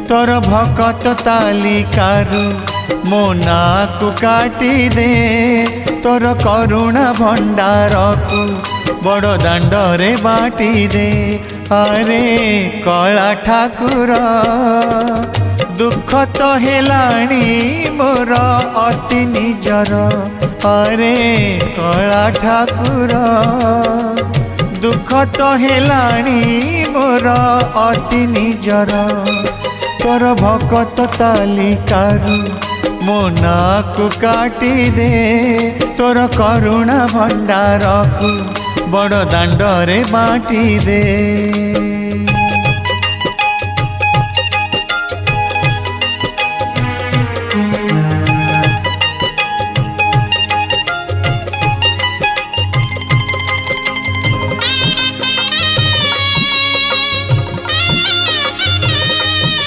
तोर भकत तालिकारु मो नाकु काटी दे तोर करुणा भंडार को बड़ दांडरे बाटी दे। अरे कला ठाकुर दुख तो हेलाणी मोर अति निजर। अरे कला ठाकुर दुख तो हेलाणी मोर अति निजर। तोर भकत तालिकारु मो नाकु काटी दे तोर करुणा भंडार को बड़ दांडरे बाटी दे।